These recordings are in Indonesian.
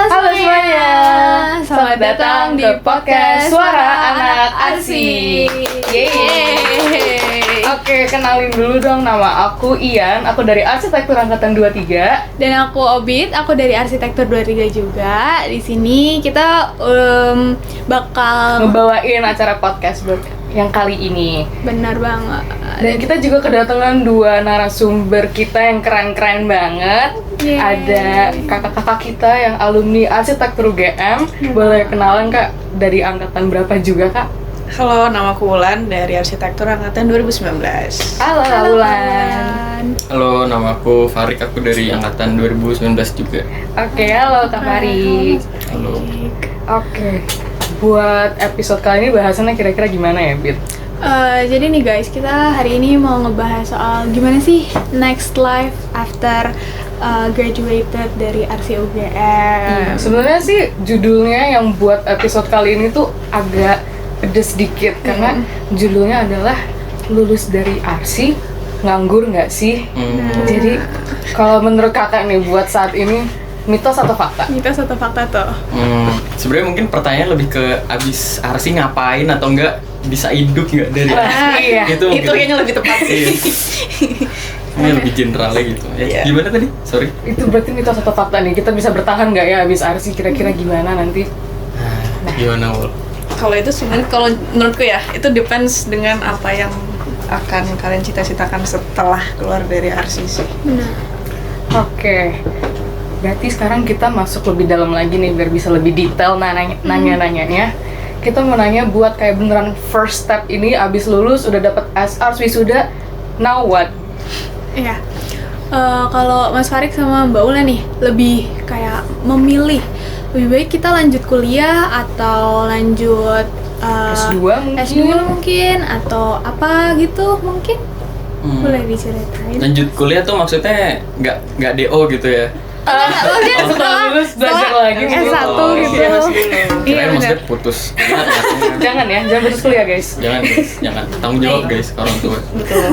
Halo semuanya, selamat datang di podcast Suara Anak Arsi. Yeay. Oke, kenalin dulu dong, nama aku Ian, aku dari Arsitektur Angkatan 23. Dan aku Obit, aku dari Arsitektur 23 juga. Di sini kita bakal Ngebawain acara podcast yang kali ini. benar banget. Dan kita juga kedatangan dua narasumber kita yang keren-keren banget. Yeay. Ada kakak-kakak kita yang alumni Arsitektur UGM. Boleh kenalan Kak, dari angkatan berapa juga Kak? Halo, nama aku Wulan dari Arsitektur Angkatan 2019. Halo Wulan. Halo, nama aku Farik, aku dari Angkatan 2019 juga. Oke, halo Kak Farik. Halo. Oke, buat episode kali ini bahasannya kira-kira gimana ya, Bit? Jadi nih guys, kita hari ini mau ngebahas soal gimana sih next life after graduated dari Arsi UGM. Sebenarnya sih judulnya yang buat episode kali ini tuh agak pedes sedikit karena judulnya adalah lulus dari Arsi nganggur nggak sih? Jadi kalau menurut kakak nih buat saat ini mitos atau fakta? Mitos atau fakta tuh? Sebenarnya mungkin pertanyaan lebih ke abis Arsi ngapain atau enggak bisa hidup nggak dari Arsi? Iya. Itu kayaknya lebih tepat sih. Ini lebih generalnya gitu. Ya, Iya. Gimana tadi? Sorry. Itu berarti mitos atau fakta nih? Kita bisa bertahan nggak ya abis Arsi? Kira-kira gimana nanti? Gimana, Wul? Kalau itu sebenarnya kalau menurutku ya, itu depends dengan apa yang akan kalian cita-citakan setelah keluar dari Arsi sih. Benar. Oke, berarti sekarang kita masuk lebih dalam lagi nih biar bisa lebih detail nanya-nanyanya. Kita mau nanya buat kayak beneran first step ini abis lulus udah dapet SR wisuda, now what? Iya. Kalau Mas Farik sama Mbak Ula nih lebih kayak memilih lebih baik kita lanjut kuliah atau lanjut S2 mungkin? S2 mungkin atau apa gitu mungkin. Boleh diceritain. Lanjut kuliah tuh maksudnya nggak DO gitu ya? Setelah lulus belajar lagi S1 gitu. Iya, Kirain benar. maksudnya putus. Jangan ya, jangan putus kuliah guys. Jangan guys, jangan. Tanggung jawab guys ke orang tua. Betul.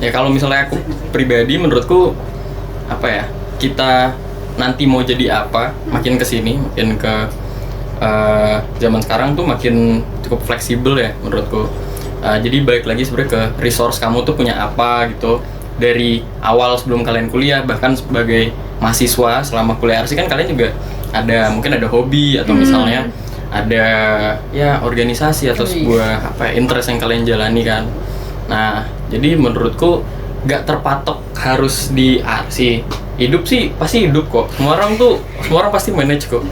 Ya kalau misalnya aku pribadi menurutku apa ya, kita nanti mau jadi apa makin kesini makin ke zaman sekarang tuh makin cukup fleksibel ya menurutku. Jadi balik lagi sebenarnya ke resource kamu tuh punya apa gitu dari awal sebelum kalian kuliah, bahkan sebagai mahasiswa selama kuliah Arsi kan kalian juga mungkin ada hobi atau misalnya ada ya organisasi atau sebuah apa ya, interest yang kalian jalani kan. Nah, jadi menurutku gak terpatok harus di Arsi. Hidup sih pasti hidup kok. Semua orang pasti manage kok.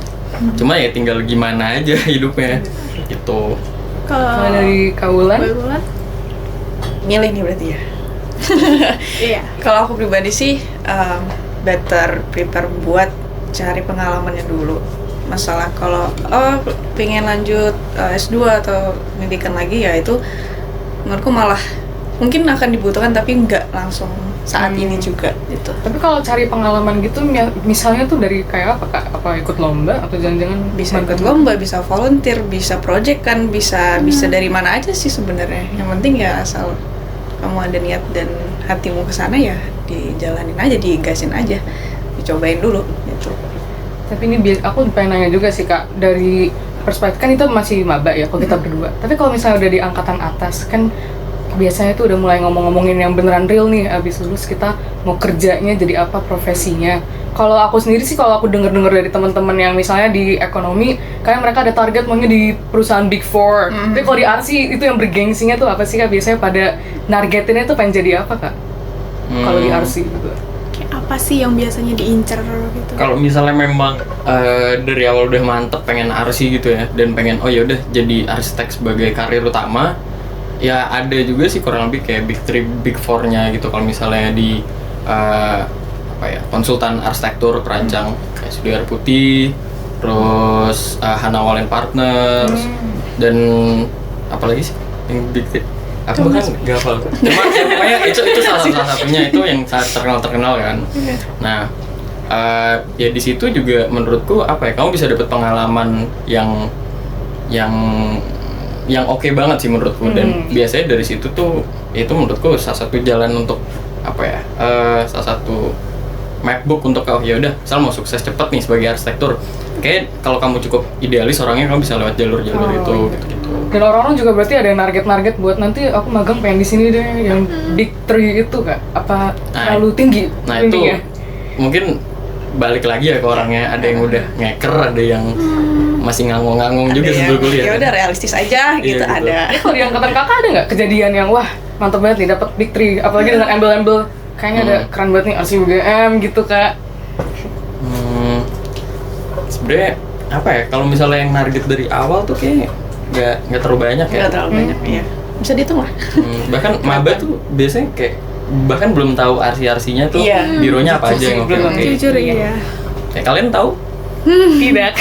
Cuma ya tinggal gimana aja hidupnya gitu. Kalau dari Kaulan? Mbak Ula? Milih nih berarti ya. Iya. Kalau aku pribadi sih better prepare buat cari pengalamannya dulu. Masalah kalau pengen lanjut S2 atau pendidikan lagi ya itu menurutku malah mungkin akan dibutuhkan tapi nggak langsung saat ini juga gitu. Tapi kalau cari pengalaman gitu misalnya tuh dari kayak apa Kak? Apa ikut lomba atau jangan-jangan Bisa ikut lomba, bisa volunteer, bisa project kan, bisa dari mana aja sih sebenarnya. Yang penting ya asal kamu ada niat dan hatimu ke sana ya dijalanin aja, digasin aja, dicobain dulu gitu. Tapi ini aku pengen nanya juga sih Kak, dari perspektif kan itu masih maba ya kalau kita berdua. Tapi kalau misalnya udah di angkatan atas kan biasanya tuh udah mulai ngomong-ngomongin yang beneran real nih, abis lulus kita mau kerjanya jadi apa, profesinya. Kalau aku sendiri sih, kalau aku denger-denger dari teman-teman yang misalnya di ekonomi, kayak mereka ada target maunya di perusahaan Big Four. Tapi kalau di Arsi itu yang bergengsinya tuh apa sih Kak? Biasanya pada nargetinnya tuh pengen jadi apa Kak? Kalau di Arsi gitu. Kayak apa sih yang biasanya diincer gitu? Kalau misalnya memang dari awal udah mantep pengen Arsi gitu ya, dan pengen oh ya udah jadi arsitek sebagai karir utama, ya ada juga sih kurang lebih kayak Big 3, Big 4-nya gitu. Kalau misalnya di apa ya, konsultan arsitektur perancang kayak Sudhir Putih, terus Hana Wallen Partners, dan apa lagi sih yang Big 3? Aku kan gak hafal. Cuma ya, pokoknya itu salah satunya, itu yang sangat terkenal kan. Nah, ya di situ juga menurutku apa ya, kamu bisa dapat pengalaman yang oke banget sih menurutku. Dan biasanya dari situ tuh itu menurutku salah satu jalan untuk apa ya, salah satu MacBook untuk ya udah misal mau sukses cepet nih sebagai arsitektur, kayak kalau kamu cukup idealis orangnya kamu bisa lewat jalur-jalur itu gitu-gitu. Dan orang-orang juga berarti ada yang target buat nanti aku magang pengen di sini deh, yang big three itu Kak, apa terlalu tinggi? Nah itu mungkin balik lagi ya ke orangnya, ada yang udah ngeker, ada yang masih ngangong-ngangong juga sebelum kuliah. Ya udah realistis aja gitu, ada. Kalau di angkatan kakak ada nggak kejadian yang wah mantap banget nih dapat big three, apalagi dengan embel-embel kayaknya ada keren banget nih RCUGM gitu Kak? Sebenarnya apa ya, kalau misalnya yang target dari awal tuh kayak nggak terlalu banyak ya. Nggak terlalu banyak, ya. Bisa dihitung lah. Bahkan maba tuh biasanya kayak bahkan belum tahu RC-RC-nya tuh bironya apa aja yang oke. Jujur iya. Kayak kalian tahu? Tidak.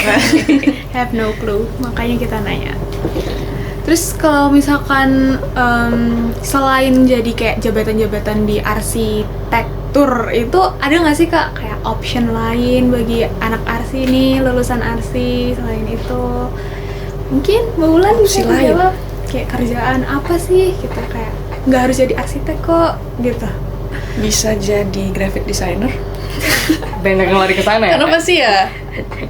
Have no clue, makanya kita nanya. Terus kalau misalkan selain jadi kayak jabatan-jabatan di arsitektur itu ada nggak sih Kak kayak option lain bagi anak arsi nih, lulusan arsi selain itu? Mungkin Mbak Ulan bisa jawab kayak kerjaan apa sih gitu, kayak nggak harus jadi arsitek kok gitu. Bisa jadi graphic designer. Banyak yang lari ke sana ya? Kenapa sih ya?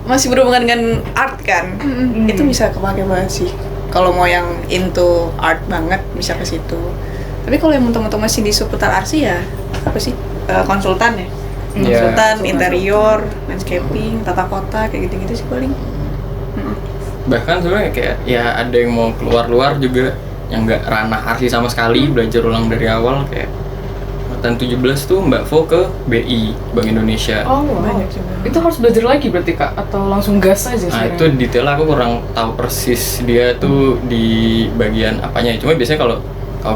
Masih berhubungan dengan art kan? Itu bisa kepake banget sih. Kalau mau yang into art banget bisa ke situ. Tapi kalau yang teman-teman masih di seputar arsi ya apa sih? Konsultan ya. Konsultan, interior, landscaping, tata kota kayak gitu-gitu sih paling. Bahkan sebenarnya kayak ya ada yang mau keluar-luar juga yang nggak ranah arsi sama sekali, belajar ulang dari awal kayak angkatan 17 tuh Mbak Vo ke BI, Bank Indonesia. Oh, banyak juga. Itu harus belajar lagi berarti Kak? Atau langsung gas aja sih? Nah itu detail aku kurang tahu persis dia tuh di bagian apanya. Cuma biasanya kalau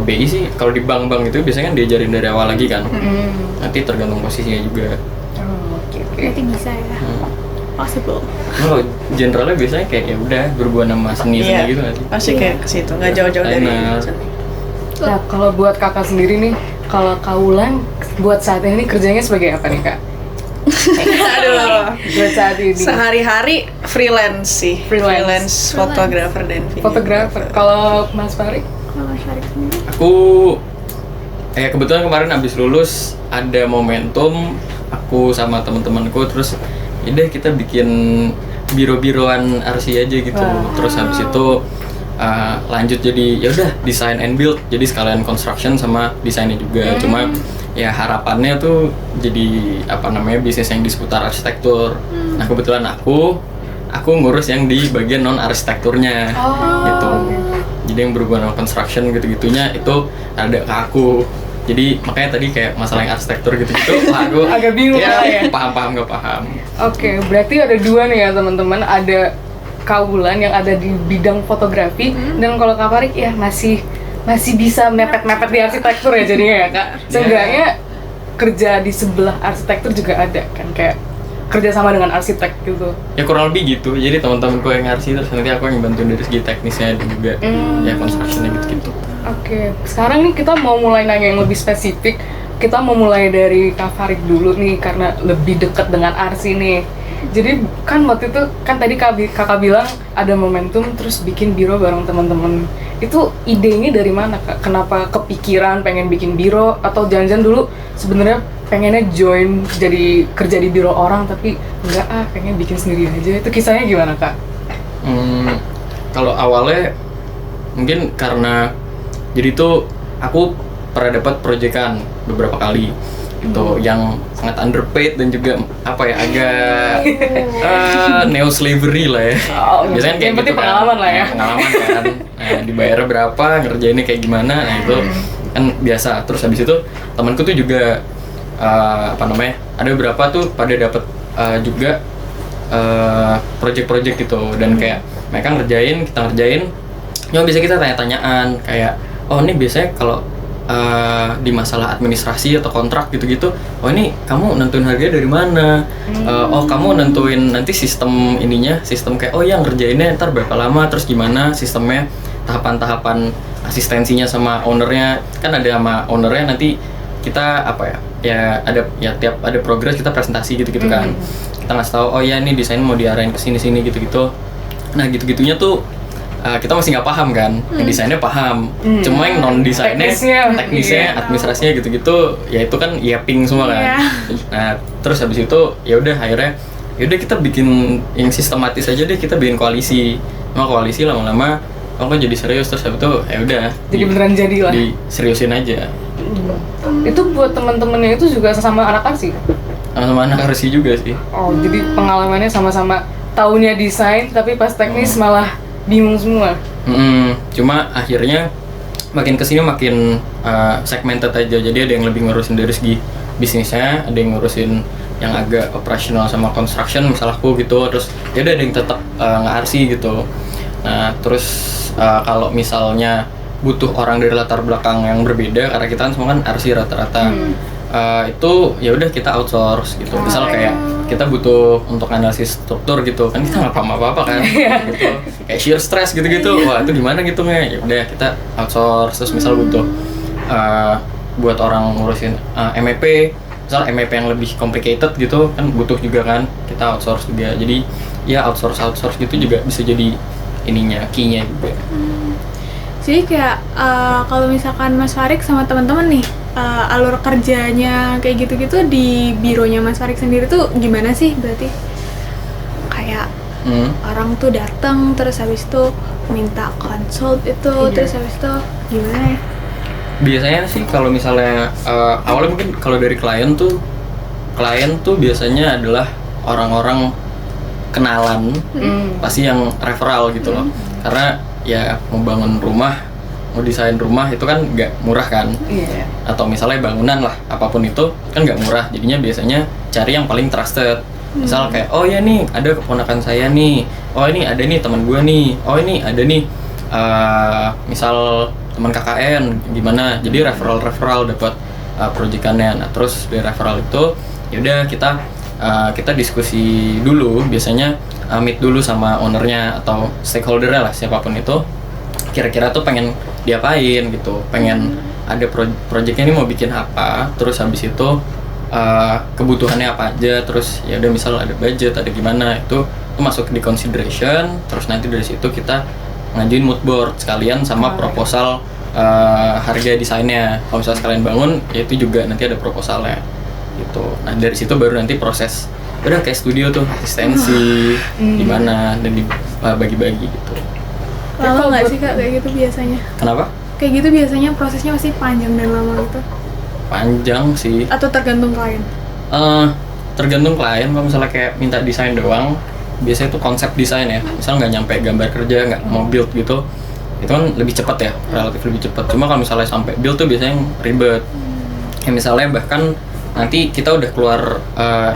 BI sih, kalau di bank-bank itu biasanya kan diajarin dari awal lagi kan. Nanti tergantung posisinya juga. Oke. Berarti bisa ya. Possible. Kalau generalnya biasanya kayak ya udah berhubungan sama seni gitu nggak sih? Pasti kayak ke situ, nggak jauh-jauh dari seni. Nah, kalau buat kakak sendiri nih, kalau Kak Ulan buat saat ini kerjanya sebagai apa nih Kak? Aduh, Buat saat ini. sehari-hari freelance sih. Freelance. Fotografer dan video. Fotografer. Kalau Mas Farid? Kalau Syarik sendiri? Aku kebetulan kemarin habis lulus ada momentum aku sama teman-temanku terus ya deh kita bikin biro-biroan RC aja gitu. Terus habis itu lanjut jadi ya udah design and build, jadi sekalian construction sama desainnya juga. Cuma ya harapannya tuh jadi bisnis yang di seputar arsitektur. Nah kebetulan aku ngurus yang di bagian non arsitekturnya gitu. Jadi yang berhubungan sama construction gitu-gitunya itu ada ke aku. Jadi makanya tadi kayak masalah yang arsitektur gitu-gitu aku agak bingung ya. Paham nggak paham. Oke, berarti ada dua nih ya teman-teman. Ada Kak Ulan yang ada di bidang fotografi dan kalau Kak Farid ya masih bisa mepet-mepet di arsitektur ya jadinya ya Kak. Seenggaknya kerja di sebelah arsitektur juga ada kan, kayak kerja sama dengan arsitek gitu. Ya kurang lebih gitu. Jadi teman-temanku yang arsi terus nanti aku yang bantuin dari segi teknisnya dan juga ya constructionnya gitu-gitu. Oke, sekarang nih kita mau mulai nanya yang lebih spesifik. Kita mau mulai dari Kak Farid dulu nih karena lebih dekat dengan arsi nih. Jadi kan waktu itu kan tadi kakak bilang ada momentum terus bikin biro bareng teman-teman. Itu idenya dari mana Kak? Kenapa kepikiran pengen bikin biro atau jangan-jangan dulu sebenarnya pengennya join jadi kerja di biro orang tapi enggak pengen bikin sendiri aja. Itu kisahnya gimana Kak? Kalau awalnya mungkin karena jadi tuh aku pernah dapat proyekan beberapa kali gitu yang sangat underpaid dan juga agak neo slavery lah ya. Biasanya kayak gitu kan. Pengalaman lah ya. Pengalaman kan. Nah, dibayarnya berapa, ngerjainnya kayak gimana. Nah, itu kan biasa. Terus habis itu temanku tuh juga ada beberapa tuh pada dapat juga project-project gitu dan kayak mereka kita ngerjain. Cuma bisa kita tanya-tanyaan kayak ini biasanya kalau di masalah administrasi atau kontrak gitu-gitu, ini kamu nentuin harganya dari mana? Kamu nentuin nanti sistem kayak yang ngerjainnya ntar berapa lama, terus gimana sistemnya, tahapan-tahapan asistensinya sama ownernya, kan ada sama ownernya nanti kita tiap ada progres kita presentasi gitu-gitu kan. Kita ngasih tahu ini desain mau diarahin ke sini gitu-gitu. Nah gitu-gitunya tuh kita masih nggak paham kan, yang desainnya paham, cuma yang non desainnya, teknisnya, administrasinya gitu-gitu, ya itu kan ya ping semua kan. Iya. Nah terus habis itu ya udah akhirnya ya udah kita bikin yang sistematis aja deh, kita bikin koalisi, koalisi lama-lama kan jadi serius, terus habis itu ya udah Jadi beneran jadi lah. diseriusin aja. Itu buat teman-temannya itu juga sesama anak arsi. Sama anak arsi juga sih. Oh, jadi pengalamannya sama-sama taunya desain tapi pas teknis malah bingung semua. Cuma akhirnya makin kesini makin segmented aja, jadi ada yang lebih ngurusin dari segi bisnisnya, ada yang ngurusin yang agak operasional sama construction misalku gitu, terus ya ada yang tetap nge-arsi gitu. Nah terus kalau misalnya butuh orang dari latar belakang yang berbeda, karena kita kan semua kan arsi rata-rata, itu ya udah kita outsource gitu. Misal kayak kita butuh untuk analisis struktur gitu kan, kita nggak paham apa-apa kan gitu, kayak shear stress gitu-gitu, wah itu gimana gitu ya udah kita outsource. Terus misal butuh buat orang ngurusin MEP, misal MEP yang lebih complicated gitu kan butuh juga kan, kita outsource juga. Jadi ya outsource gitu juga bisa jadi ininya, key-nya juga. Jadi kayak kalau misalkan Mas Farik sama teman-teman nih, alur kerjanya kayak gitu-gitu di bironya Mas Farik sendiri tuh gimana sih berarti? Kayak orang tuh datang terus habis itu minta consult itu, terus habis itu gimana ya? Biasanya sih kalau misalnya awalnya mungkin kalau dari klien tuh biasanya adalah orang-orang kenalan, pasti yang referral gitu loh. Karena ya mau bangun rumah, mau desain rumah itu kan nggak murah kan. Atau misalnya bangunan lah, apapun itu kan nggak murah. Jadinya biasanya cari yang paling trusted. Misal kayak, oh ya nih ada keponakan saya nih, oh ini ada nih teman gue nih, oh ini ada nih misal teman KKN gimana. Jadi referral dapat proyekannya. Nah terus dari referral itu yaudah kita diskusi dulu, biasanya meet dulu sama ownernya atau stakeholdernya lah, siapapun itu kira-kira tuh pengen diapain gitu, pengen ada projectnya ini mau bikin apa, terus habis itu kebutuhannya apa aja, terus ya udah misal ada budget, ada gimana, itu masuk di consideration. Terus nanti dari situ kita ngajuin mood board sekalian sama proposal harga desainnya. Kalau misalnya sekalian bangun, ya itu juga nanti ada proposalnya gitu. Nah dari situ baru nanti proses udah kayak studio tuh, asistensi gimana dan dibagi-bagi gitu. Lama nggak sih Kak kayak gitu biasanya? Kenapa? Kayak gitu biasanya prosesnya pasti panjang dan lama gitu? Panjang sih. Atau tergantung klien? Tergantung klien. Kalau misalnya kayak minta desain doang, biasanya itu konsep desain ya. Misal nggak nyampe gambar kerja, nggak mau build gitu, itu kan lebih cepat ya, relatif lebih cepat. Cuma kalau misalnya sampai build tuh biasanya ribet. Ya misalnya bahkan nanti kita udah keluar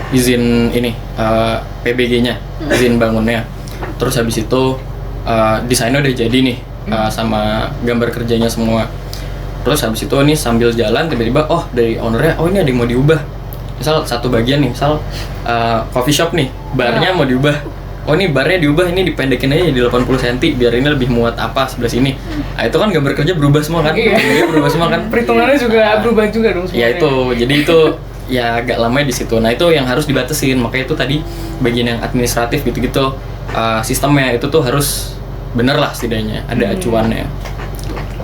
izin ini PBG-nya, izin bangunnya. Terus habis itu desainnya udah jadi nih sama gambar kerjanya semua. Terus habis itu nih sambil jalan tiba-tiba dari ownernya, oh ini ada yang mau diubah. Misal satu bagian nih, misal coffee shop nih, barnya mau diubah. Oh ini barnya diubah, ini dipendekin aja jadi 80 cm biar ini lebih muat apa sebelah sini. Nah itu kan gambar kerja berubah semua kan? Iya. Berubah semua kan? Perhitungannya juga berubah juga dong semuanya. Ya itu, jadi itu ya agak lama di situ. Nah itu yang harus dibatasin, makanya itu tadi bagian yang administratif gitu-gitu, sistemnya itu tuh harus bener lah setidaknya, ada acuannya.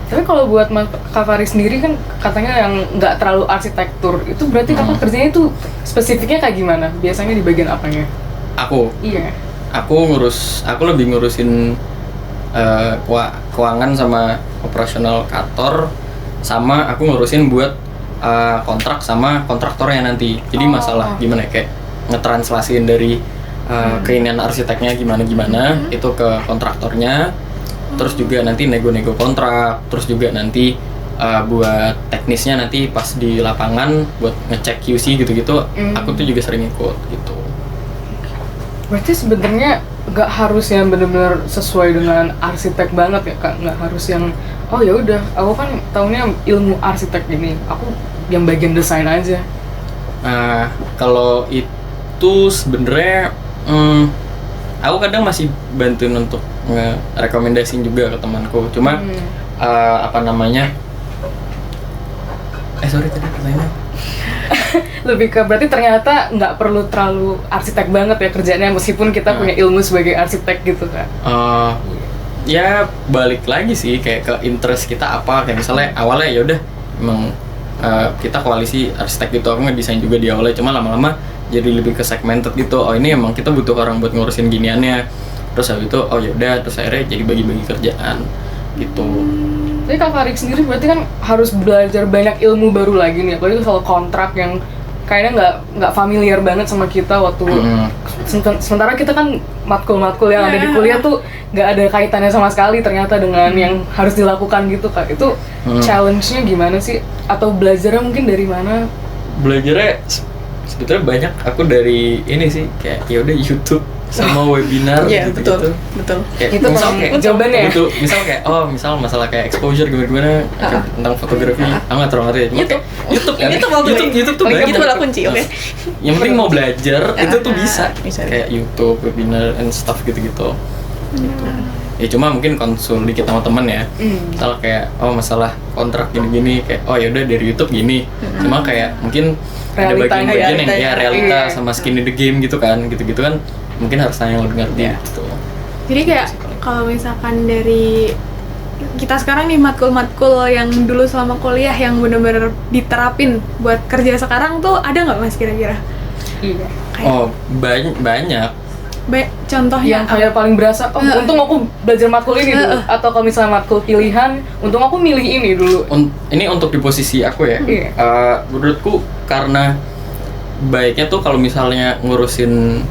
Tapi kalau buat Kak Faris sendiri kan katanya yang nggak terlalu arsitektur, itu berarti Kakak kerjanya itu spesifiknya kayak gimana? Biasanya di bagian apanya? Aku? Iya. Aku lebih ngurusin keuangan sama operasional kantor, sama aku ngurusin buat kontrak sama kontraktornya nanti. Jadi masalah gimana ya, kayak ngetranslasiin dari keinginan arsiteknya gimana itu ke kontraktornya. Terus juga nanti nego-nego kontrak, terus juga nanti buat teknisnya nanti pas di lapangan buat ngecek QC gitu-gitu, aku tuh juga sering ikut gitu. Berarti sebenarnya nggak harus yang benar-benar sesuai dengan arsitek banget ya Kak, nggak harus yang oh ya udah aku kan taunya ilmu arsitek gini, aku yang bagian desain aja. Nah kalau itu sebenarnya aku kadang masih bantuin untuk nge-rekomendasiin juga ke temanku, cuma apa namanya sorry tadi pertanyaannya lebih ke berarti ternyata nggak perlu terlalu arsitek banget ya kerjanya meskipun kita punya ilmu sebagai arsitek gitu kan. Ya balik lagi sih kayak ke interest kita apa, kayak misalnya awalnya ya udah emang kita koalisi arsitek gitu, aku ngedesain juga di awalnya, cuma lama-lama jadi lebih ke segmented gitu. Oh ini emang kita butuh orang buat ngurusin giniannya, terus habis itu oh yaudah, terus akhirnya jadi bagi-bagi kerjaan gitu. Jadi Kak Farik sendiri berarti kan harus belajar banyak ilmu baru lagi nih, apalagi soal kontrak yang kayaknya nggak familiar banget sama kita waktu sementara kita kan matkul-matkul yang ada di kuliah tuh nggak ada kaitannya sama sekali ternyata dengan yang harus dilakukan gitu Kak. Itu challenge-nya gimana sih? Atau belajarnya mungkin dari mana? Belajarnya sebetulnya banyak, aku dari ini sih kayak ya udah YouTube sama webinar Iya, gitu. betul. Kayak Itu misal memang kayak jawabannya ya? misal kayak misal masalah kayak exposure gimana tentang fotografi, nggak terlalu ngerti. Cuma kayak YouTube kan. YouTube tuh banyak. Itu adalah kunci, oke. Yang penting mau belajar itu tuh bisa. Bisa. Kayak YouTube, webinar and stuff gitu-gitu. Gitu. Ya cuma mungkin konsul dikit sama temen ya. Misal kayak masalah kontrak gini-gini kayak yaudah dari YouTube gini. Cuma kayak mungkin ada Realitanya, bagian-bagian yang ya realita iya. sama skin in the game gitu kan, gitu-gitu kan mungkin harus tanya yang lebih ngerti gitu. Jadi kayak kalau misalkan dari kita sekarang nih matkul-matkul yang dulu selama kuliah yang benar-benar diterapin buat kerja sekarang tuh ada nggak Mas kira-kira? Iya. Banyak. Contohnya Yang kayak paling berasa, untung aku belajar matkul ini dulu. Atau kalau misalnya matkul pilihan, untung aku milih ini dulu. Ini untuk di posisi aku ya. Iya. Menurutku karena baiknya tuh kalau misalnya ngurusin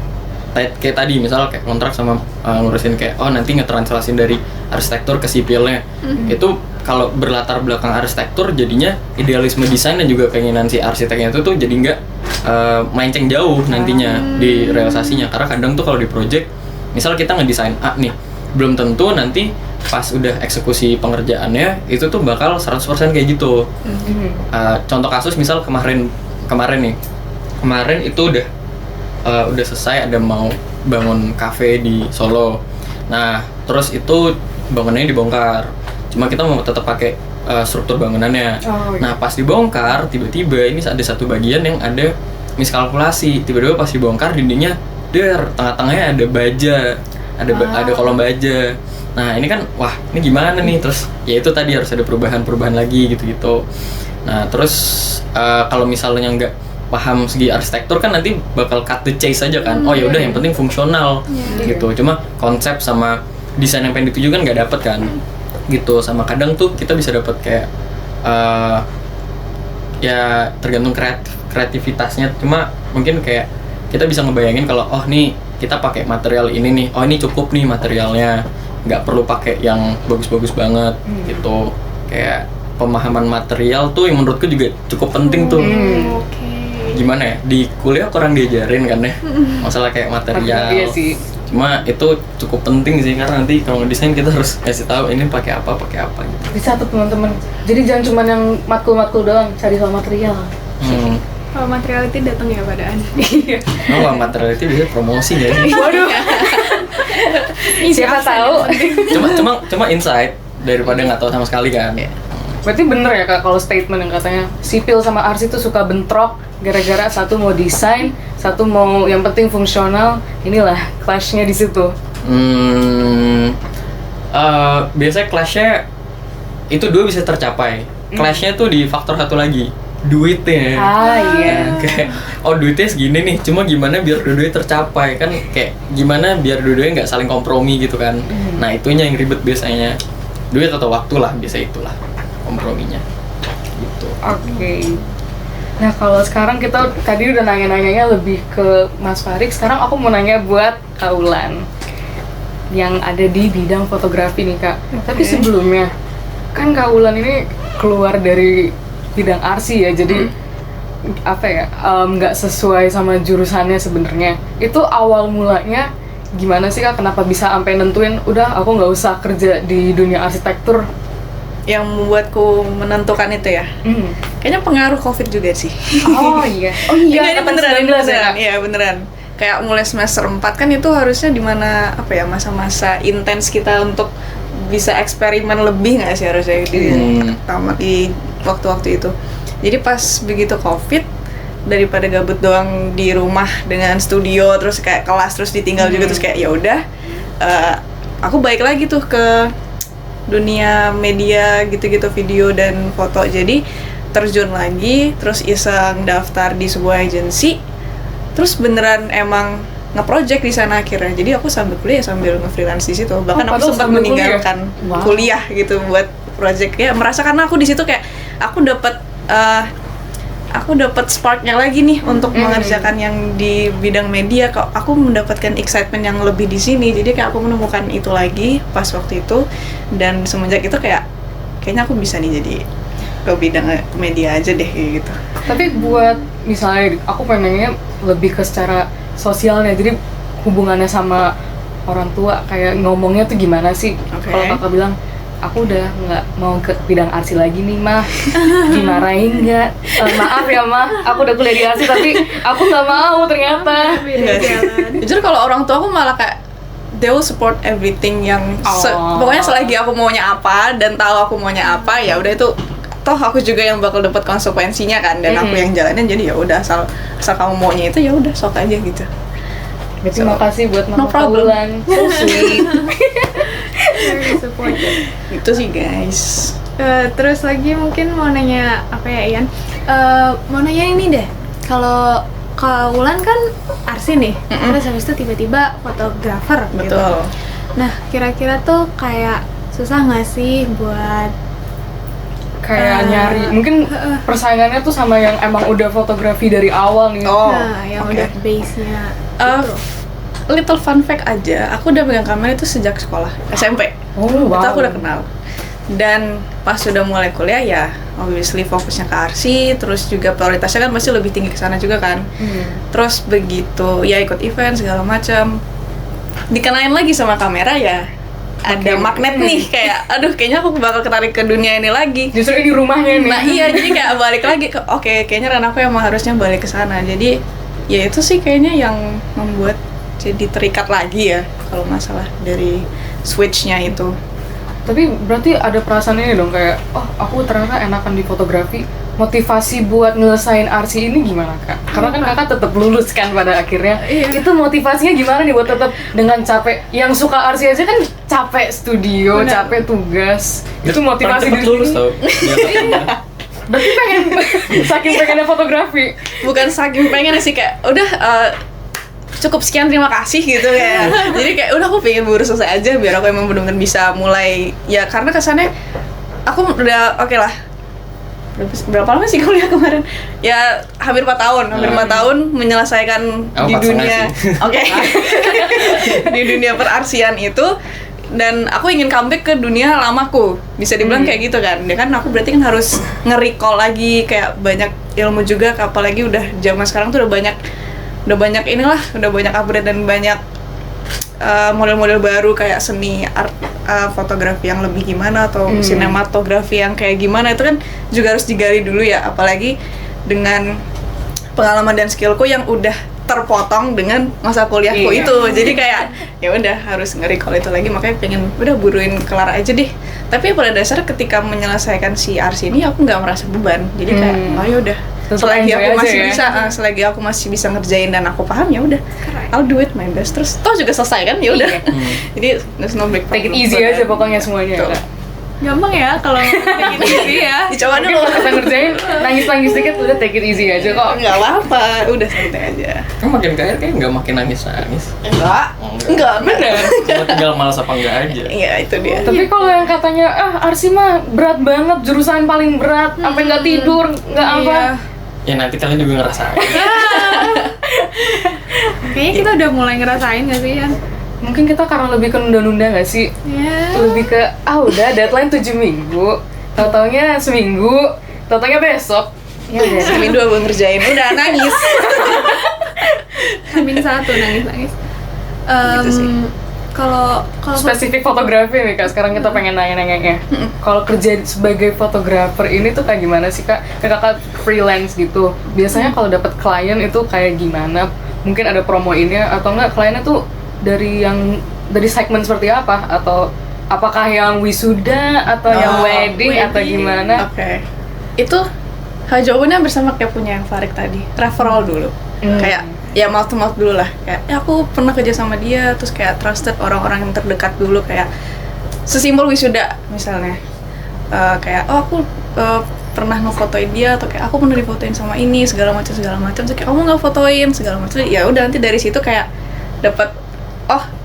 kayak tadi misal kayak kontrak sama ngurusin kayak nanti ngetranslasin dari arsitektur ke sipilnya. Itu kalau berlatar belakang arsitektur jadinya idealisme desain dan juga keinginan si arsiteknya itu tuh jadi nggak melenceng jauh nantinya di realisasinya. Karena kadang tuh kalau di project misal kita ngedesain A nih, belum tentu nanti pas udah eksekusi pengerjaannya itu tuh bakal 100% kayak gitu. Contoh kasus misal kemarin itu udah selesai, ada mau bangun kafe di Solo. Nah, terus itu bangunannya dibongkar. Cuma kita mau tetap pakai struktur bangunannya. Nah, pas dibongkar, tiba-tiba ini ada satu bagian yang ada miskalkulasi. Tiba-tiba pas dibongkar dindingnya tengah-tengahnya ada baja, ada kolom baja. Nah, ini kan wah, ini gimana nih? Terus ya itu tadi harus ada perubahan lagi gitu-gitu. Nah, terus kalau misalnya nggak paham segi arsitektur kan nanti bakal cut the chase aja kan. Oh ya udah yang penting fungsional gitu. Cuma konsep sama desain yang pengen dituju kan nggak dapet kan. Gitu. Sama kadang tuh kita bisa dapet kayak ya tergantung kreativitasnya. Cuma mungkin kayak kita bisa ngebayangin kalau nih kita pakai material ini nih. Ini cukup nih materialnya. Nggak perlu pakai yang bagus-bagus banget gitu. Kayak pemahaman material tuh yang menurutku juga cukup penting tuh. Gimana ya, di kuliah kurang diajarin kan ya masalah kayak material. Iya sih. Cuma itu cukup penting sih karena nanti kalau ngedesain kita harus kasih tahu ini pakai apa gitu. Dicatat teman-teman. Jadi jangan cuma yang matkul-matkul doang, cari soal material. Kalau materiality datang ya padaan. Iya. Kalau material itu bisa promosi ya. Waduh. Siapa tahu. Cuma insight daripada nggak tahu sama sekali kan. Berarti bener ya Kak kalau statement yang katanya sipil sama arsi itu suka bentrok gara-gara satu mau desain, satu mau yang penting fungsional. Inilah clash-nya di situ. Biasanya clash-nya itu dua bisa tercapai. Clash-nya tuh di faktor satu lagi, duitnya. Iya. Kayak duitnya segini nih, cuma gimana biar dua-duanya tercapai kan, kayak gimana biar dua-duanya nggak saling kompromi gitu kan. Nah itunya yang ribet biasanya, duit atau waktu lah, biasa itulah komprominya gitu. Oke. Nah kalau sekarang kita tadi udah nanya-nanyanya lebih ke Mas Farik, sekarang aku mau nanya buat Kak Ulan yang ada di bidang fotografi nih Kak. Tapi sebelumnya kan Kak Ulan ini keluar dari bidang arsi ya, jadi apa ya, nggak sesuai sama jurusannya sebenarnya. Itu awal mulanya gimana sih Kak? Kenapa bisa sampai nentuin udah aku nggak usah kerja di dunia arsitektur? Yang membuatku menentukan itu ya, kayaknya pengaruh COVID juga sih. Oh iya. Ini beneran, 19 ya Kak? Iya beneran. Kayak mulai semester 4 kan itu harusnya dimana apa ya, masa-masa intens kita untuk bisa eksperimen lebih nggak sih harusnya di waktu-waktu itu. Jadi pas begitu COVID, daripada gabut doang di rumah dengan studio terus kayak kelas terus ditinggal juga, terus kayak ya udah aku balik lagi tuh ke dunia media gitu-gitu, video dan foto. Jadi terjun lagi, terus iseng daftar di sebuah agensi, terus beneran emang nge-project di sana akhirnya. Jadi aku sambil kuliah sambil nge-freelance di situ. Bahkan aku padahal sempat sambil meninggalkan kuliah? Wow. kuliah gitu buat project ya. Merasa karena aku di situ kayak aku dapat sparknya lagi nih untuk mengerjakan yang di bidang media. Kok aku mendapatkan excitement yang lebih di sini. Jadi kayak aku menemukan itu lagi pas waktu itu, dan semenjak itu kayaknya aku bisa nih jadi ke bidang media aja deh kayak gitu. Tapi buat misalnya aku pengennya lebih ke secara sosialnya, jadi hubungannya sama orang tua kayak ngomongnya tuh gimana sih? Oke. Kalau kakak bilang aku udah nggak mau ke bidang arsi lagi nih mah, dimarahin nggak? Maaf ya mah, aku udah kuliah di arsi tapi aku nggak mau ternyata. Enggak sih. Jujur kalau orang tua aku malah kayak they will support everything yang pokoknya selagi aku maunya apa dan tahu aku maunya apa, ya udah itu toh aku juga yang bakal dapat konsekuensinya kan, dan aku yang jalanin. Jadi ya udah asal kamu maunya itu ya udah sok aja gitu. Berarti makasih buat no Mama problem. Kaulan, so sweet. Very supportive. Itu sih guys. Terus lagi mungkin mau nanya apa ya Ian? Mau nanya ini deh. Kalau Kaulan kan arsi nih, terus habis itu tiba-tiba fotografer gitu. Betul. Nah, kira-kira tuh kayak susah nggak sih buat Kayak nyari, mungkin persaingannya tuh sama yang emang udah fotografi dari awal nih. Oh, yang oke. udah base-nya gitu. Little fun fact aja, aku udah pegang kamera itu sejak sekolah SMP. Oh, Itu wow. aku udah kenal. Dan pas sudah mulai kuliah ya obviously fokusnya ke arsi, terus juga prioritasnya kan pasti lebih tinggi ke sana juga kan. Terus begitu ya ikut event segala macam, dikenalin lagi sama kamera ya. Ada magnet nih kayak aduh kayaknya aku bakal ketarik ke dunia ini lagi. Justru ini rumahnya nih. Nah iya, jadi kayak balik lagi ke oke, kayaknya Ren aku emang harusnya balik ke sana. Jadi ya itu sih kayaknya yang membuat jadi terikat lagi ya kalau masalah dari switch-nya itu. Tapi berarti ada perasaan ini dong kayak, oh aku ternyata enakan di fotografi. Motivasi buat ngelesain arsi ini gimana kak? Karena kan kakak tetap lulus kan pada akhirnya. Iya. Itu motivasinya gimana nih buat tetap dengan capek? Yang suka arsi aja kan capek studio, Benar. capek tugas. Itu motivasi cepet di lulus sini. tau. Berarti pengen, saking pengennya fotografi. Bukan saking pengen sih, kayak udah cukup sekian terima kasih gitu kayak. Jadi kayak udah aku pengen buru selesai aja biar aku emang benar-benar bisa mulai ya, karena kesannya aku udah oke lah. Berapa lama sih kuliah kemarin? Ya hampir 4 tahun, hampir 4 tahun menyelesaikan Aku di 4,5 dunia. sih. Oke. Di dunia perarsian itu, dan aku ingin comeback ke dunia lamaku. Bisa dibilang kayak gitu kan. Ya kan aku berarti kan harus nge-recall lagi kayak banyak ilmu juga, apalagi udah zaman sekarang tuh udah banyak inilah, udah banyak upgrade dan banyak model-model baru kayak seni art, fotografi yang lebih gimana atau sinematografi yang kayak gimana, itu kan juga harus digali dulu ya, apalagi dengan pengalaman dan skillku yang udah terpotong dengan masa kuliahku Iya. itu. Jadi kayak ya udah harus nge-recall itu lagi, makanya pengen udah buruin kelar aja deh. Tapi pada dasarnya ketika menyelesaikan si arsi ini aku nggak merasa beban. Jadi kayak oh ya udah, Tetap selagi enjoy aku aja masih ya. bisa selagi aku masih bisa ngerjain dan aku paham ya udah, Keren. I'll do it my best. Terus toh juga selesai kan, ya udah. Jadi there's no big Take it problem easy for aja that. pokoknya semuanya. Betul. Kak. Gampang ya kalau take it easy ya. Dicoba Mungkin dulu. pas kita ngerjain nangis-nangis dikit udah take it easy aja kok. Nggak apa-apa, udah santai aja. Kamu makin kaya kayak nggak makin nangis-nangis. Enggak, Bener. Cuma tinggal malas apa enggak aja. Iya, itu dia. Tapi kalau yang katanya arsi mah berat banget, jurusan paling berat, sampai nggak tidur, nggak apa. Iya. Ya nanti kalian juga ngerasain. Kayaknya kita udah mulai ngerasain gak sih Yan? Mungkin kita karena lebih ke nunda-nunda nggak sih? Ya. Lebih ke udah deadline 7 minggu, tau-taunya seminggu, tau-taunya besok. Ya udah. Seminggu aku ngerjain, udah nangis. Hamin 1 nangis-nangis. Gitu sih. Kalau Spesifik fotografi nih kak, sekarang kita pengen nanya-nanya. Kalau kerja sebagai fotografer ini tuh kayak gimana sih kak? Kayak kakak freelance gitu. Biasanya kalau dapat klien itu kayak gimana? Mungkin ada promoinnya atau enggak kliennya tuh dari segmen seperti apa? Atau apakah yang wisuda atau yang wedding atau gimana? Oke. Itu jawabannya bersama kayak punya yang Farik tadi. Referral dulu. Kayak ya mouth to mouth dulu lah, kayak aku pernah kerja sama dia, terus kayak trusted orang-orang yang terdekat dulu, kayak sesimpel wisuda misalnya. Kayak aku pernah ngefotoin dia, atau kayak aku pernah difotoin sama ini segala macam, terus kayak kamu nggak fotoin segala macam, ya udah nanti dari situ kayak dapat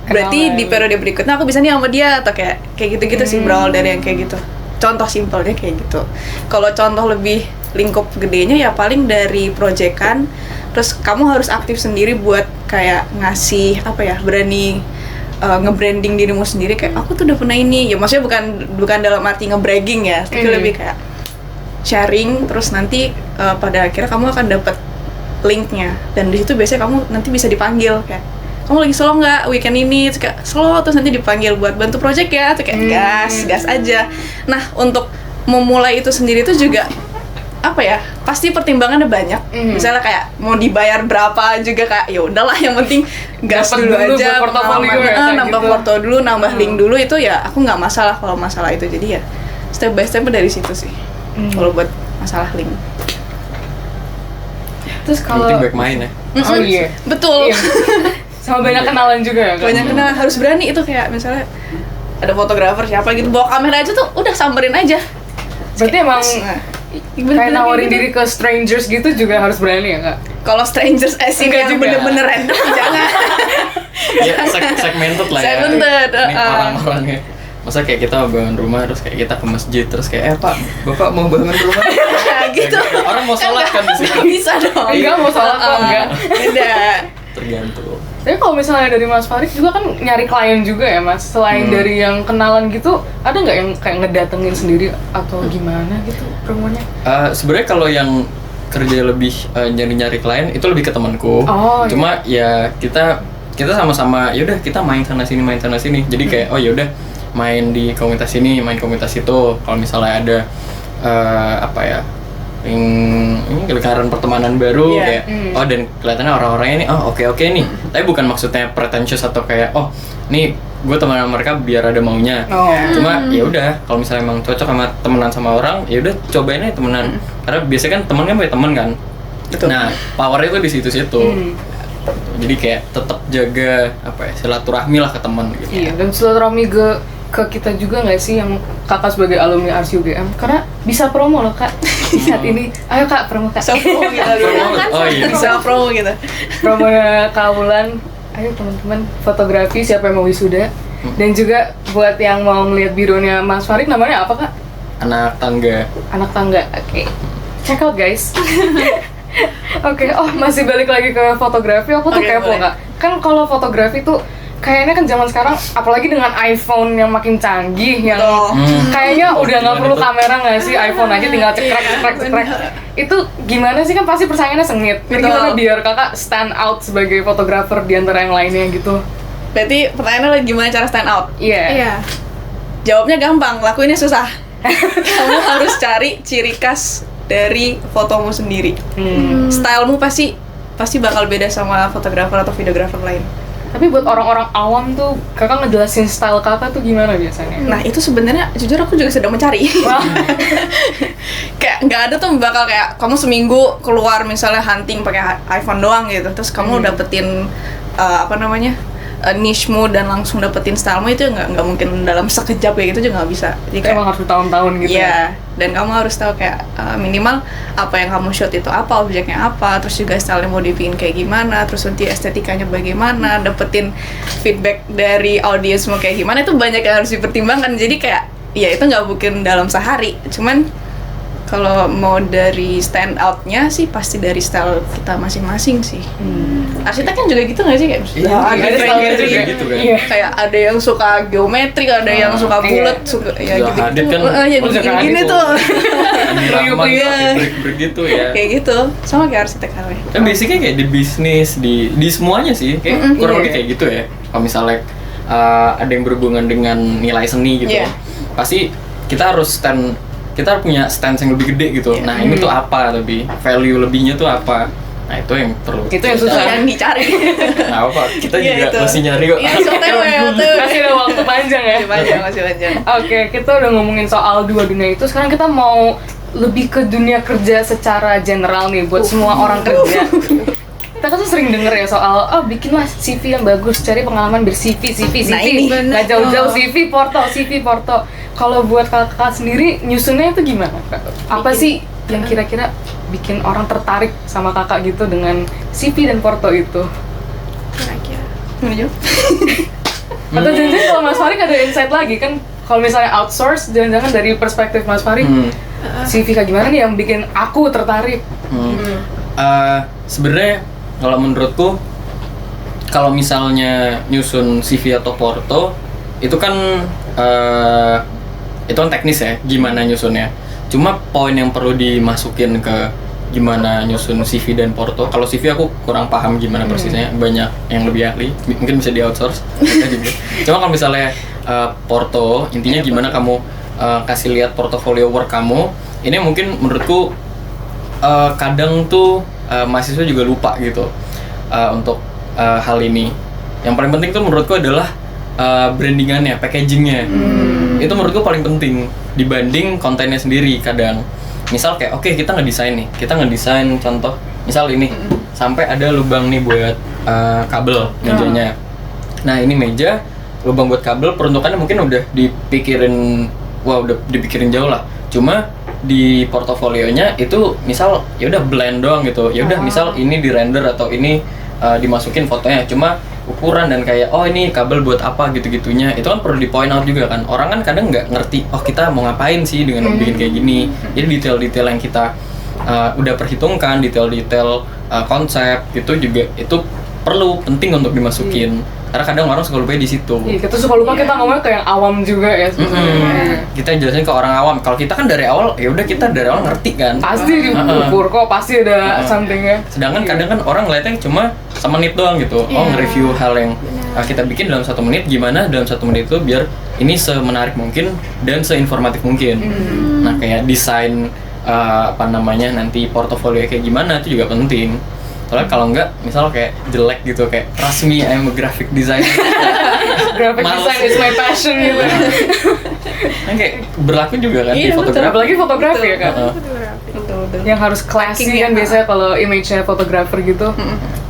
berarti di periode berikutnya aku bisa nih sama dia, atau kayak gitu-gitu sih, berawal dari yang kayak gitu. Contoh simpelnya kayak gitu. Kalau contoh lebih lingkup gedenya ya paling dari proyekan, terus kamu harus aktif sendiri buat kayak ngasih berani nge-branding dirimu sendiri, kayak aku tuh udah pernah ini, ya maksudnya bukan dalam arti nge-bragging ya, tapi lebih kayak sharing, terus nanti pada akhirnya kamu akan dapat linknya, dan di situ biasanya kamu nanti bisa dipanggil, kayak kamu lagi slow nggak weekend ini, terus kayak slow, terus nanti dipanggil buat bantu project ya, terus kayak gas aja. Nah, untuk memulai itu sendiri tuh juga pasti pertimbangannya banyak. Misalnya kayak mau dibayar berapa juga, kayak ya udahlah, yang penting gas dulu aja, nambah foto dulu, nambah link dulu, itu ya aku nggak masalah kalau masalah itu. Jadi ya step by step dari situ sih. Kalau buat masalah link. Terus kalau penting back main ya. Oh iya, betul. Iya. Sama banyak kenalan juga ya kan? Banyak kenalan, harus berani itu, kayak misalnya ada fotografer siapa gitu, bawa kamera aja tuh udah samperin aja. Berarti emang kayak nawarin gitu. diri ke strangers gitu juga harus berani ya Kak? Kalau strangers yang bener-bener random jangan. Ya segmented lah ya. Segmented. Ini orang-orangnya. Masa kayak kita mau bangun rumah, terus kayak kita ke masjid, terus kayak Pak, Bapak mau bangun rumah? Gitu. Orang mau sholat kan di situ. Nggak bisa dong. Enggak mau sholat kok, enggak. Beda. Tergantung. Tapi kalau misalnya dari Mas Farid juga kan nyari klien juga ya Mas, selain dari yang kenalan gitu, ada nggak yang kayak ngedatengin sendiri atau gimana gitu promonya? Sebenarnya kalau yang kerja lebih nyari-nyari klien itu lebih ke temanku. Cuma ya kita sama-sama, yaudah kita main sana sini. Jadi kayak yaudah main di komunitas ini, main komunitas itu. Kalau misalnya ada ini lingkaran pertemanan baru, kayak dan kelihatannya orang-orangnya ini oke nih, tapi bukan maksudnya pretentious atau kayak nih gue temenan mereka biar ada maunya. Cuma ya udah, kalau misalnya emang cocok sama temenan sama orang, ya udah cobain aja temenan, karena biasanya kan temen kan punya temen kan. Betul. Nah powernya itu di situ-situ. Jadi kayak tetap jaga silaturahmi lah ke teman gitu. Iya, dan silaturahmi ke kita juga nggak sih, yang kakak sebagai alumni Arsi UGM, karena bisa promo loh Kak saat ini. Ayo Kak, promo Kak. Bisa promo kita dulu. Bisa promo kita. Promonya Kaulan. Ayo teman-teman fotografi siapa yang mau wisuda, dan juga buat yang mau ngeliat bironya Mas Farid, namanya apa Kak? Anak tangga. Oke. Check out guys. Oke, masih balik lagi ke fotografi. Aku tuh kepo boleh. Kak. Kan kalau fotografi tuh kayaknya kan zaman sekarang, apalagi dengan iPhone yang makin canggih, yang kayaknya udah nggak perlu kamera nggak sih, iPhone aja tinggal cekrek. Itu gimana sih, kan pasti persaingannya sengit. Jadi gimana biar kakak stand out sebagai fotografer di antara yang lainnya gitu? Berarti pertanyaannya gimana cara stand out? Iya. Jawabnya gampang, lakuinnya susah. Kamu harus cari ciri khas dari fotomu sendiri. Stylemu pasti bakal beda sama fotografer atau videografer lain. Tapi buat orang-orang awam tuh, kakak ngejelasin style kakak tuh gimana biasanya? Nah itu sebenarnya jujur aku juga sedang mencari. Kayak nggak ada tuh bakal kayak kamu seminggu keluar misalnya hunting pakai iPhone doang gitu, terus kamu dapetin niche-mu dan langsung dapetin style-mu, itu nggak mungkin dalam sekejap kayak gitu juga nggak bisa. Jadi kayak, emang harus bertahun-tahun gitu. Iya, dan kamu harus tahu kayak minimal apa yang kamu shoot itu apa, objeknya apa, terus juga style-nya mau dibikin kayak gimana, terus nanti estetikanya bagaimana, dapetin feedback dari audiensmu kayak gimana, itu banyak yang harus dipertimbangkan. Jadi kayak ya itu nggak mungkin dalam sehari. Cuman kalau mau dari stand out-nya sih pasti dari style kita masing-masing sih. Arsitek kan juga gitu nggak sih, kayak ada style juga gitu kan. kayak ada yang suka geometrik, ada yang suka bulat, suka ya gitu. Hadid kan gini tuh. Begitu ya. Kayak gitu. Sama kayak arsitek halnya. Kan basicnya kayak di bisnis, di semuanya sih, kayak kurang lebih kayak gitu ya. Kalau misalnya ada yang berhubungan dengan nilai seni gitu, pasti kita harus kita punya stance yang lebih gede gitu. Nah ini tuh apa, lebih value lebihnya tuh apa? Nah itu yang perlu. Itu yang susah. Yang dicari. Nah apa? Kita juga masih nyari kok. Iya, Masih ada waktu panjang ya. Masih panjang. Oke, kita udah ngomongin soal dua dunia itu. Sekarang kita mau lebih ke dunia kerja secara general nih, buat semua orang kerja. kita kan tuh sering denger ya soal bikinlah CV yang bagus, cari pengalaman CV. Nah, ini nggak jauh-jauh CV porto. Kalau buat kakak sendiri nyusunnya itu gimana Kak? Apa sih yang kira-kira bikin orang tertarik sama kakak gitu dengan CV dan porto itu? Kira-kira. Atau jangan-jangan kalau Mas Farid ada insight lagi kan, kalau misalnya outsource, jangan-jangan dari perspektif Mas Farid, CV kayak gimana nih yang bikin aku tertarik? Sebenarnya kalau menurutku, kalau misalnya nyusun CV atau porto itu kan teknis ya, gimana nyusunnya. Cuma poin yang perlu dimasukin ke gimana nyusun CV dan porto. Kalau CV aku kurang paham gimana persisnya, banyak yang lebih ahli, mungkin bisa di outsource. Cuma kalau misalnya porto, intinya gimana kamu kasih lihat portofolio work kamu. Ini mungkin menurutku kadang tuh mahasiswa juga lupa gitu untuk hal ini. Yang paling penting tuh menurutku adalah brandingannya, packagingnya. Itu menurutku paling penting dibanding kontennya sendiri. Kadang misal kayak kita ngedesain contoh misal ini sampai ada lubang nih buat kabel mejanya. Nah ini meja lubang buat kabel, peruntukannya mungkin udah dipikirin jauh lah. Cuma di portofolionya itu misal ya udah blend doang gitu. Ya udah misal ini di render atau ini dimasukin fotonya, cuma ukuran dan kayak ini kabel buat apa gitu-gitunya itu kan perlu di point out juga kan. Orang kan kadang nggak ngerti kita mau ngapain sih dengan bikin kayak gini. Jadi detail-detail yang kita udah perhitungkan, detail-detail konsep gitu juga itu perlu penting untuk dimasukin. Karena kadang orang suka lupa di situ. Iya, kita suka lupa kita ngomongnya ke yang awam juga ya sebenarnya. Kita jelasin ke orang awam. Kalau kita kan dari awal ya udah kita dari awal ngerti kan. Pasti diukur kok, pasti ada something-nya. Sedangkan kadang kan orang ngeliatnya cuma semenit doang gitu. Nge-review hal yang kita bikin dalam 1 menit, gimana dalam 1 menit itu biar ini semenarik mungkin dan seinformatif mungkin. Nah kayak desain nanti portofolio kayak gimana itu juga penting. Soalnya kalau enggak, misal kayak jelek gitu, kayak trust me, I'm a graphic designer. Graphic design is my passion gitu. Kan kayak berlaku juga kan di fotografi. Apalagi fotografi ya Kak. Betul. Yang harus classy kan biasanya kalau image-nya fotografer gitu.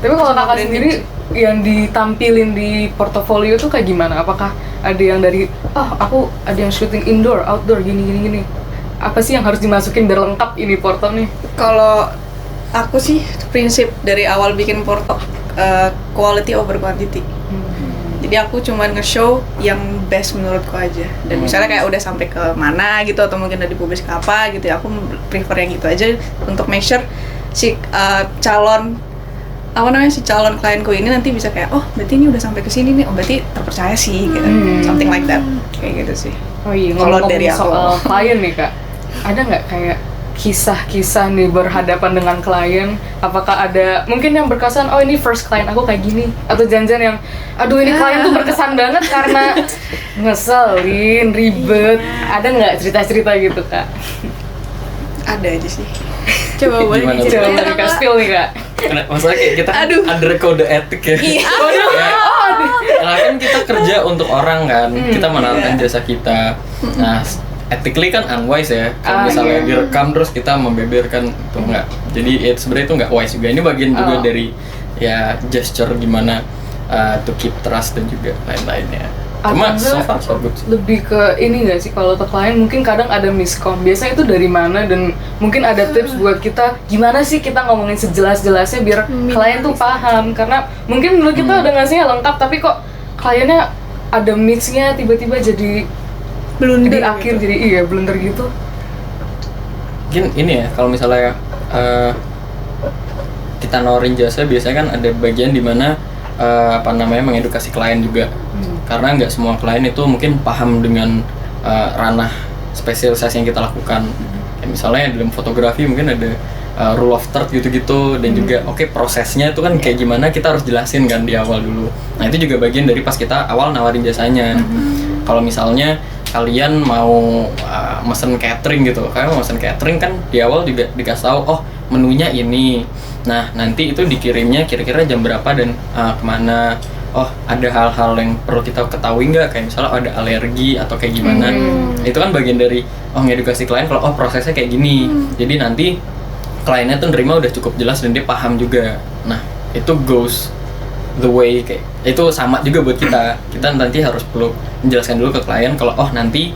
Tapi kalau kakak sendiri yang ditampilin di portofolio tuh kayak gimana? Apakah ada yang dari aku ada yang shooting indoor, outdoor gini. Apa sih yang harus dimasukin biar lengkap ini porto nih? Kalau aku sih prinsip dari awal bikin porto quality over quantity. Jadi aku cuma nge-show yang best menurutku aja. Dan misalnya kayak udah sampai ke mana gitu atau mungkin udah dipublish ke apa gitu ya, aku prefer yang gitu aja untuk make sure si calon klienku ini nanti bisa kayak berarti ini udah sampai ke sini nih, berarti terpercaya sih gitu. Something like that. Kayak gitu sih. Oh iya, Kalau dari aku soal klien nih Kak. Ada nggak kayak kisah-kisah nih berhadapan dengan klien? Apakah ada mungkin yang berkesan, ini first klien aku kayak gini, atau janjian yang ini klien tuh berkesan banget karena ngeselin, ribet. Ada nggak cerita-cerita gitu Kak? ada aja sih. Coba boleh Gimana? Coba diceritain Kak spill nih Kak. Masalah kayak kita ada kode etik ya. Karena kan kita kerja untuk orang kan, kita menawarkan jasa kita. Nah, ethically kan unwise ya. Kalau misalnya direkam terus kita membeberkan itu enggak. Jadi sebenarnya itu enggak wise juga. Ini bagian juga dari ya gesture gimana to keep trust dan juga lain-lainnya. Cuma so far so good. Lebih ke ini nggak sih, kalau ke klien mungkin kadang ada miskom. Biasanya itu dari mana, dan mungkin ada tips buat kita gimana sih kita ngomongin sejelas-jelasnya biar klien tuh paham. Karena mungkin menurut kita udah ngasihnya lengkap, tapi kok kliennya ada miss-nya tiba-tiba jadi blunder di akhir gitu. Jadi blunder gitu. Mungkin ini ya, kalau misalnya kita nawarin jasa biasanya kan ada bagian dimana mengedukasi klien juga. Karena nggak semua klien itu mungkin paham dengan ranah spesialisasi yang kita lakukan. Kayak misalnya dalam fotografi mungkin ada rule of third gitu-gitu, dan juga prosesnya itu kan kayak gimana kita harus jelasin kan di awal dulu. Nah itu juga bagian dari pas kita awal nawarin jasanya. Kalau misalnya kalian mau mesen catering gitu, kalian mau mesen catering kan di awal juga dikasih tahu menunya ini. Nah nanti itu dikirimnya kira-kira jam berapa dan kemana. Ada hal-hal yang perlu kita ketahui nggak, kayak misalnya ada alergi atau kayak gimana. Itu kan bagian dari ngedukasi klien kalau prosesnya kayak gini. Jadi nanti kliennya tuh nerima udah cukup jelas dan dia paham juga. Nah itu goes the way kayak itu sama juga buat kita nanti harus perlu menjelaskan dulu ke klien kalau nanti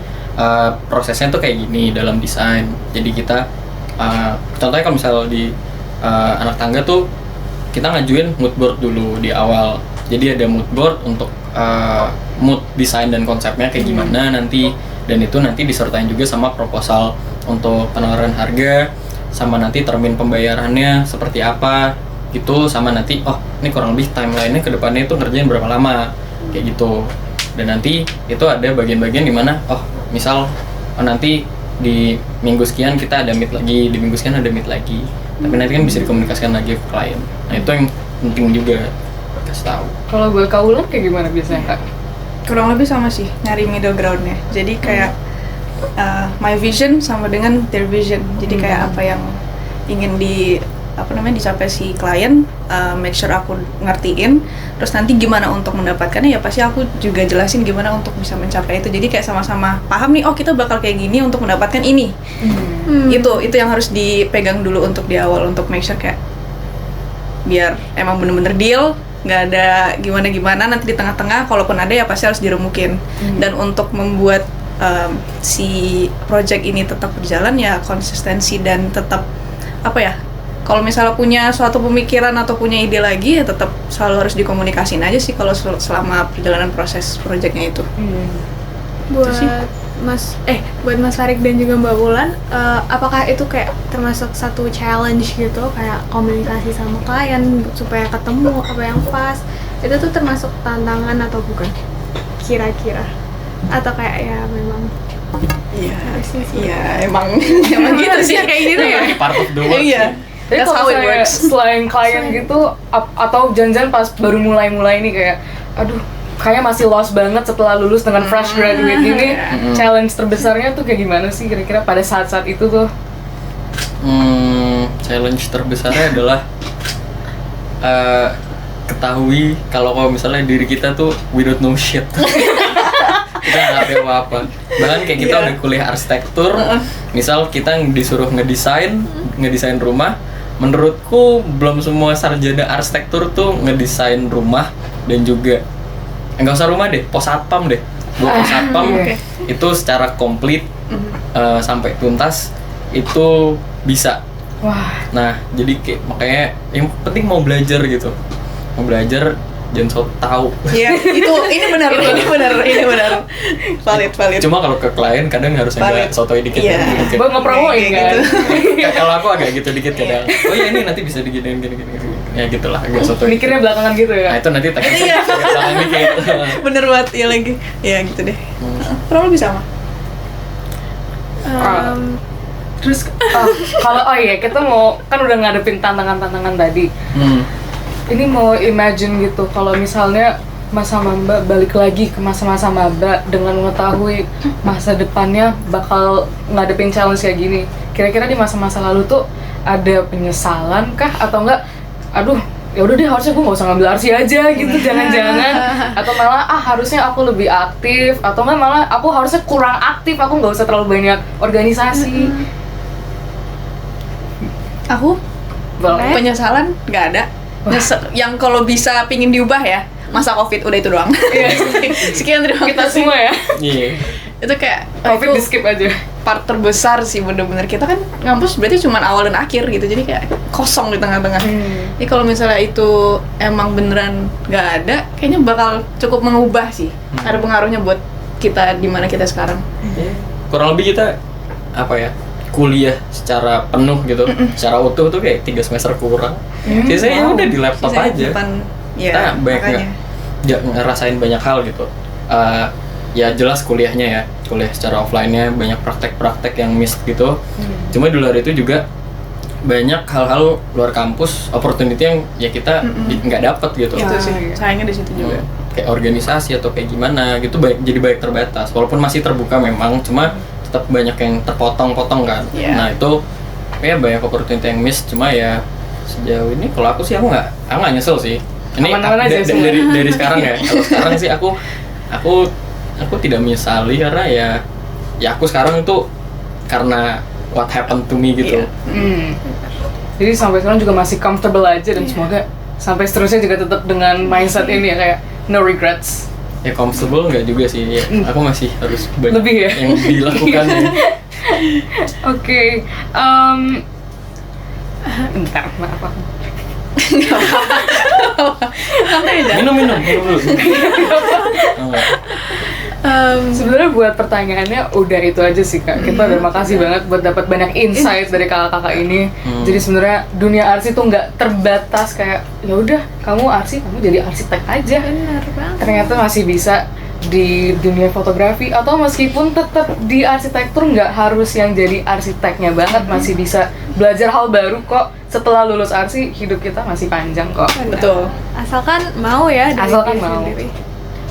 prosesnya tuh kayak gini dalam desain. Jadi kita contohnya kalau misal di anak tangga tuh kita ngajuin mood board dulu di awal. Jadi ada mood board untuk mood desain dan konsepnya kayak gimana nanti, dan itu nanti disertain juga sama proposal untuk penawaran harga, sama nanti termin pembayarannya seperti apa gitu, sama nanti ini kurang lebih timeline-nya ke depannya itu ngerjain berapa lama kayak gitu. Dan nanti itu ada bagian-bagian dimana misal nanti di minggu sekian kita ada meet lagi, di minggu sekian ada meet lagi, tapi nanti kan bisa dikomunikasikan lagi ke klien. Nah itu yang penting juga kasih tahu. Kalau buat Kaulan kayak gimana biasanya Kak? Kurang lebih sama sih, nyari middle ground-nya. Jadi kayak my vision sama dengan their vision. Jadi kayak apa yang ingin dicapai si klien, make sure aku ngertiin. Terus nanti gimana untuk mendapatkannya, ya pasti aku juga jelasin gimana untuk bisa mencapai itu. Jadi kayak sama-sama paham nih, kita bakal kayak gini untuk mendapatkan ini. Itu yang harus dipegang dulu untuk di awal, untuk make sure kayak biar emang bener-bener deal, nggak ada gimana-gimana. Nanti di tengah-tengah kalaupun ada ya pasti harus diremukin. Dan untuk membuat si project ini tetap berjalan ya konsistensi dan tetap kalau misalnya punya suatu pemikiran atau punya ide lagi ya tetap selalu harus dikomunikasiin aja sih kalau selama perjalanan proses projectnya itu. Buat Mas Farik dan juga Mbak Wulan, apakah itu kayak termasuk satu challenge gitu, kayak komunikasi sama klien supaya ketemu apa yang pas, itu tuh termasuk tantangan atau bukan? Kira-kira? Atau kayak ya memang Iya, emang gitu sih kayak gitu ya. Part of the work. Iya. Jadi That's kalau how it misalnya works. selain klien gitu, atau jangan-jangan pas baru mulai ini kayak, aduh, kayaknya masih lost banget setelah lulus dengan fresh graduate ini, challenge terbesarnya tuh kayak gimana sih kira-kira pada saat-saat itu tuh? Challenge terbesarnya adalah ketahui kalau misalnya diri kita tuh we don't know shit. Kita nggak ngerti apa-apa. Bahkan kayak kita udah kuliah arsitektur, misal kita disuruh ngedesain rumah, menurutku belum semua sarjana arsitektur tuh ngedesain rumah. Dan juga nggak usah rumah deh, pos satpam deh. Buat pos satpam itu secara komplit sampai tuntas itu bisa. Wah. Nah jadi kayak makanya yang penting mau belajar gitu, mau belajar jangan so tahu. Iya, ini benar. Valid. Cuma kalau ke klien kadang harus agak sotoy dikit. Iya. Buat ngepromoin kan? Kalau aku agak gitu dikit kadang. Oh iya ini nanti bisa diginiin gini. Ya gitulah, agak sotoy. Mikirnya belakangan gitu ya? Nah itu nanti tekniknya belakangan dikit. Bener banget, ya lagi. Ya gitu deh. Kurang lebih sama. Terus kalau kita mau kan udah ngadepin tantangan tadi. Ini mau imagine gitu kalau misalnya Mas sama Mbak balik lagi ke masa-masa maba dengan mengetahui masa depannya bakal ngadepin challenge kayak gini. Kira-kira di masa-masa lalu tuh ada penyesalan kah atau enggak? Aduh, ya udah deh harusnya gue nggak usah ngambil RC aja gitu, jangan-jangan. Atau malah harusnya aku lebih aktif, atau enggak malah aku harusnya kurang aktif, aku nggak usah terlalu banyak organisasi. Aku penyesalan nggak ada. Yang kalau bisa pingin diubah ya masa COVID, udah itu doang. Sekian, terima Kita kasih semua ya. Iya. Itu kayak COVID itu di skip aja. part terbesar sih, bener-bener kita kan ngampus berarti cuma awal dan akhir gitu, jadi kayak kosong di tengah-tengah. Jadi kalau misalnya itu emang beneran nggak ada, kayaknya bakal cukup mengubah sih. Ada pengaruhnya buat kita di mana kita sekarang. Kurang lebih kita kuliah secara penuh gitu, secara utuh tuh kayak 3 semester kurang. Sisanya udah di laptop Sisanya aja. Kita banyak ngerasain banyak hal gitu. Ya jelas kuliahnya kuliah secara offline-nya banyak praktek-praktek yang miss gitu. Cuma di luar itu juga banyak hal-hal luar kampus, opportunity yang ya kita nggak dapet gitu. Itu sih, sayangnya di situ juga. Kayak organisasi atau kayak gimana gitu jadi banyak terbatas. Walaupun masih terbuka memang, cuma tetap banyak yang terpotong-potong kan. Nah itu ya banyak opportunity yang miss. Cuma ya sejauh ini kalau aku sih aku nggak nyesel sih. Ini dari sekarang ya. Kalau sekarang sih aku tidak menyesali karena ya aku sekarang itu karena what happened to me gitu. Jadi sampai sekarang juga masih comfortable aja dan semoga sampai seterusnya juga tetap dengan mindset ini ya, kayak no regrets. Ya comfortable nggak juga sih, ya, aku masih harus banyak Lebih ya? yang dilakukan ya. Oke, bentar, maaf aku. Minum dulu. Oh, Sebenarnya buat pertanyaannya udah itu aja sih Kak. Kita udah makasih banget buat dapat banyak insight dari kakak-kakak ini. Jadi sebenarnya dunia arsi tuh nggak terbatas kayak ya udah kamu arsi, kamu jadi arsitek aja. Benar banget. Ternyata masih bisa di dunia fotografi atau meskipun tetap di arsitektur nggak harus yang jadi arsiteknya banget, masih bisa belajar hal baru kok. Setelah lulus arsi hidup kita masih panjang kok. Betul. Asalkan mau ya dari Asalkan diri mau. sendiri.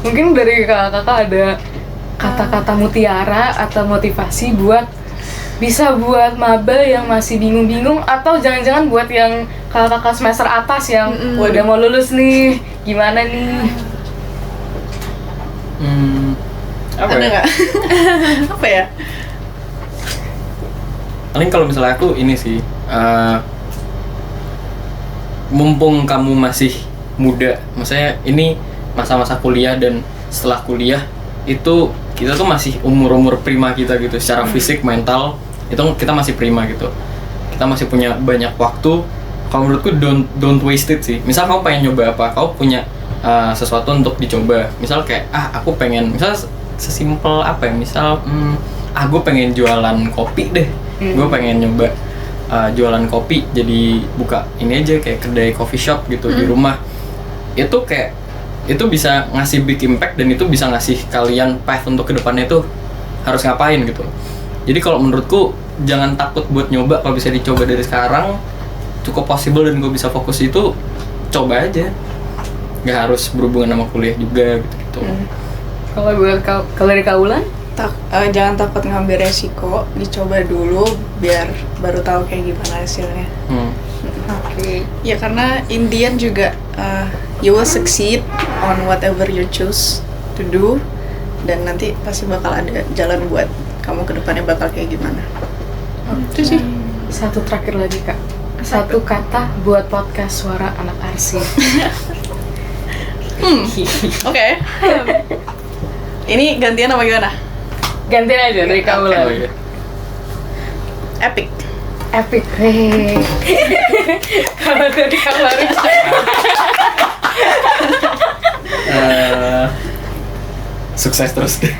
Mungkin dari kakak-kakak ada kata-kata mutiara atau motivasi buat bisa buat maba yang masih bingung-bingung, atau jangan-jangan buat yang kakak-kakak semester atas yang udah mau lulus nih, gimana nih? apa Ada ya? nggak? Apa ya? Paling kalau misalnya aku ini sih, mumpung kamu masih muda, maksudnya ini masa-masa kuliah dan setelah kuliah itu kita tuh masih umur-umur prima kita gitu, secara fisik, mental itu kita masih prima gitu, kita masih punya banyak waktu. Kalau menurutku don't waste it sih. Misal kamu pengen nyoba apa, kamu punya sesuatu untuk dicoba. Misal kayak aku pengen, misal sesimpel apa ya, misal gue pengen jualan kopi deh, gue pengen nyoba jualan kopi, jadi buka ini aja kayak kedai coffee shop gitu di rumah. Itu kayak itu bisa ngasih big impact dan itu bisa ngasih kalian path untuk kedepannya itu harus ngapain gitu. Jadi kalau menurutku jangan takut buat nyoba, kalau bisa dicoba dari sekarang cukup possible dan gue bisa fokus itu, coba aja, nggak harus berhubungan sama kuliah juga gitu. Kalau buat kalau dari Kaulan? Jangan takut ngambil resiko, dicoba dulu biar baru tahu kayak gimana hasilnya. Oke. Ya karena in the end juga you will succeed on whatever you choose to do, dan nanti pasti bakal ada jalan buat kamu ke depannya bakal kayak gimana. Itu sih. Satu terakhir lagi Kak. Satu kata buat podcast Suara Anak Arsi. Oke. Ini gantian apa gimana? Gantian aja dari Kaulan. Oh, iya. Epic. Epic. Hehehe. Kalau dari Kaulan. Sukses terus deh.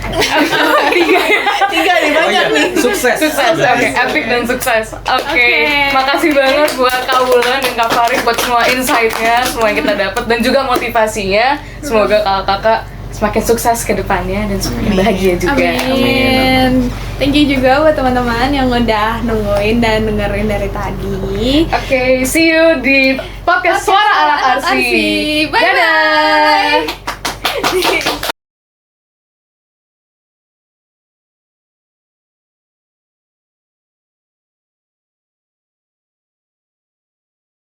Tiga nih, banyak nih. Sukses. Sukses, oke, epic dan sukses. Oke, makasih banget buat Kak Wulan dan Kak Farid buat semua insight-nya, semua yang kita dapat dan juga motivasinya. Semoga kakak-kakak semakin sukses ke depannya dan semakin bahagia juga. Amin. Thank you juga buat teman-teman yang udah nungguin dan dengerin dari tadi. Oke, see you di podcast Suara Anak Arsi. Bye-bye.